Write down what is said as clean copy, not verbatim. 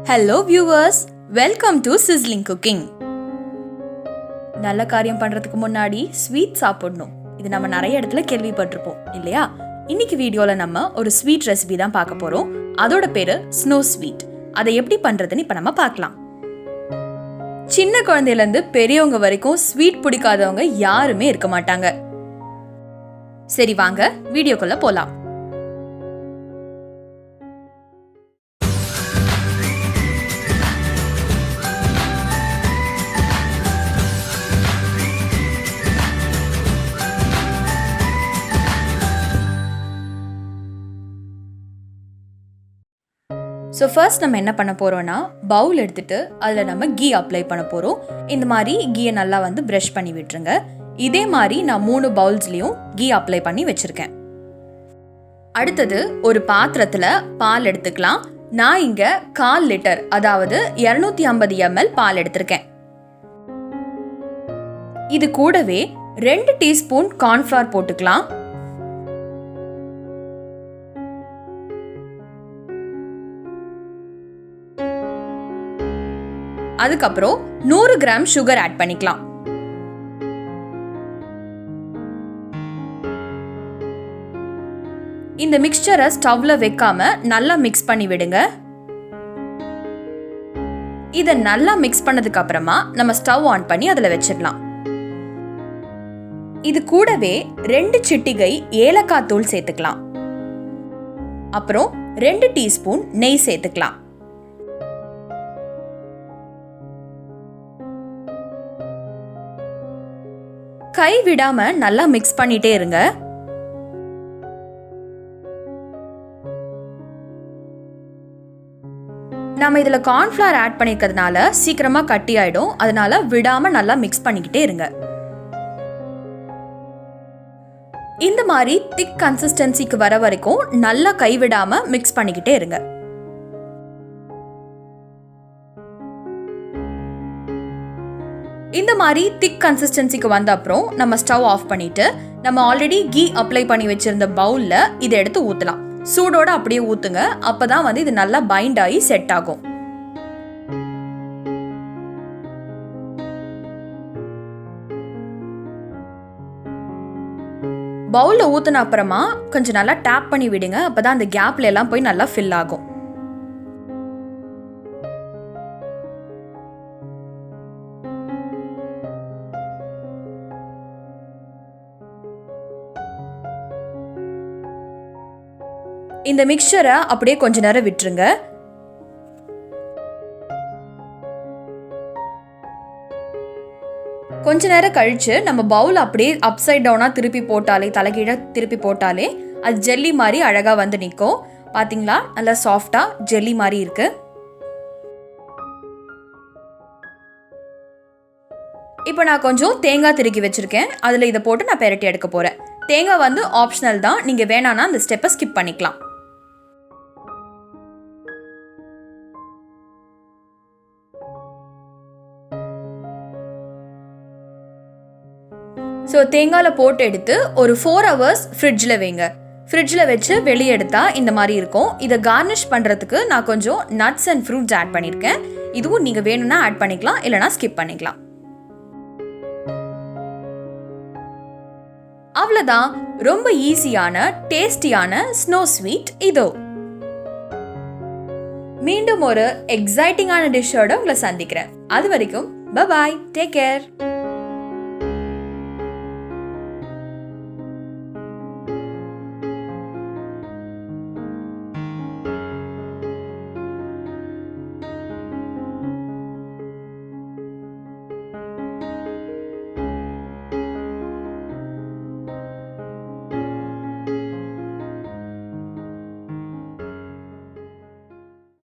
Hello viewers, welcome to Sizzling Cooking. நல்ல காரியம் பண்றதுக்கு முன்னாடி ஸ்வீட் சாப்பிடணும். இது நம்ம நிறைய இடத்துல கேள்விப்பட்டிருப்போம் இல்லையா? இன்னைக்கு வீடியோல நம்ம ஒரு ஸ்வீட் ரெசிபி தான் பார்க்க போறோம். அதோட பேரு snowsweet. அதை எப்படி பண்றதுன்னு இப்ப நம்ம பார்க்கலாம். சின்ன குழந்தையில இருந்து பெரியவங்க வரைக்கும் ஸ்வீட் பிடிக்காதவங்க யாருமே இருக்க மாட்டாங்க. சரி வாங்க வீடியோக்குள்ள போலாம். ஸோ ஃபர்ஸ்ட் நம்ம என்ன பண்ண போகிறோன்னா பவுல் எடுத்துகிட்டு அதில் நம்ம கீ அப்ளை பண்ண போகிறோம். இந்த மாதிரி கீயை நல்லா ப்ரஷ் பண்ணி விட்டுருங்க. இதே மாதிரி நான் 3 பவுல்ஸ்லேயும் கீ அப்ளை பண்ணி வச்சுருக்கேன். அடுத்தது ஒரு பாத்திரத்தில் பால் எடுத்துக்கலாம். நான் இங்கே 1/4 லிட்டர் அதாவது 250 ml பால் எடுத்திருக்கேன். இது கூடவே 2 டீஸ்பூன் கார்ன்ஃப்ளவர் போட்டுக்கலாம். அதுக்கப்புறம் 100 கிராம் சுகர் ஆட் பண்ணிக்கலாம். இந்த மிக்ஸ்சரை ஸ்டவ்ல வைக்காம நல்லா மிக்ஸ் பண்ணி விடுங்க. இதை நல்லா மிக்ஸ் பண்ணதுக்கு அப்புறமா நம்ம ஸ்டவ் ஆன் பண்ணி அதில் வச்சிடலாம். இது கூடவே 2 சிட்டிகை ஏலக்காய் தூள் சேர்த்துக்கலாம். அப்புறம் 2 டீஸ்பூன் நெய் சேர்த்துக்கலாம். கை விடாம நல்லா மிக்ஸ் பண்ணிட்டே இருங்க. நம்ம இதுல கார்ன்ஃப்ளவர் ஆட் பண்ணிக்கிறதுனால சீக்கிரமா கட்டி ஆயிடும். அதனால விடாம நல்லா மிக்ஸ் பண்ணிக்கிட்டே இருங்க. இந்த மாதிரி திக் கன்சிஸ்டன்சிக்கு வர வரைக்கும் நல்லா கை விடாம மிக்ஸ் பண்ணிக்கிட்டே இருங்க. இந்த மாதிரி திக் கன்சிஸ்டன்சிக்கு வந்த அப்புறம் நம்ம ஸ்டவ் ஆஃப் பண்ணிட்டு நம்ம ஆல்ரெடி கீ அப்ளை பண்ணி வச்சிருந்த பவுல்ல இதை எடுத்து ஊத்தலாம். சூடோட அப்படியே ஊத்துங்க. அப்பதான் இது நல்லா பைண்ட் ஆகி செட் ஆகும். பவுல்ல ஊத்துன அப்புறமா கொஞ்சம் நல்லா டேப் பண்ணி விடுங்க. அப்பதான் அந்த கேப்ல எல்லாம் போய் நல்லா ஃபில் ஆகும். இந்த மிக்சரை அப்படியே கொஞ்ச நேரம் விட்டுருங்க. கொஞ்ச நேரம் கழிச்சு நம்ம பவுல் அப்படியே அப்சைட் டவுனா திருப்பி போட்டாலே, தலைகீழ திருப்பி போட்டாலே அது ஜெல்லி மாதிரி அழகா வந்து நிற்கும். பாத்தீங்களா, நல்லா சாஃப்டா ஜெல்லி மாதிரி இருக்கு. இப்போ நான் கொஞ்சம் தேங்காய் திருக்கி வச்சிருக்கேன். அதில் இதை போட்டு நான் பெரட்டி எடுக்க போறேன். தேங்காய் ஆப்ஷனல் தான். நீங்க வேணான்னா அந்த ஸ்டெப்பை ஸ்கிப் பண்ணிக்கலாம். ஸோ தேங்காயில் போட்டு எடுத்து ஒரு 4 hours ஃப்ரிட்ஜில் வைங்க. ஃப்ரிட்ஜில் வச்சு வெளியே எடுத்தால் இந்த மாதிரி இருக்கும். இதை கார்னிஷ் பண்ணுறதுக்கு நான் கொஞ்சம் நட்ஸ் அண்ட் ஃப்ரூட்ஸ் ஆட் பண்ணியிருக்கேன். இதுவும் நீங்கள் வேணும்னா ஆட் பண்ணிக்கலாம், இல்லைனா ஸ்கிப் பண்ணிக்கலாம். அவ்வளோதான், ரொம்ப ஈஸியான டேஸ்டியான snowsweet இதோ. மீண்டும் ஒரு எக்ஸைட்டிங்கான டிஷ்ஷோட உங்களை சந்திக்கிறேன். அது வரைக்கும் பை பாய், டேக் கேர்.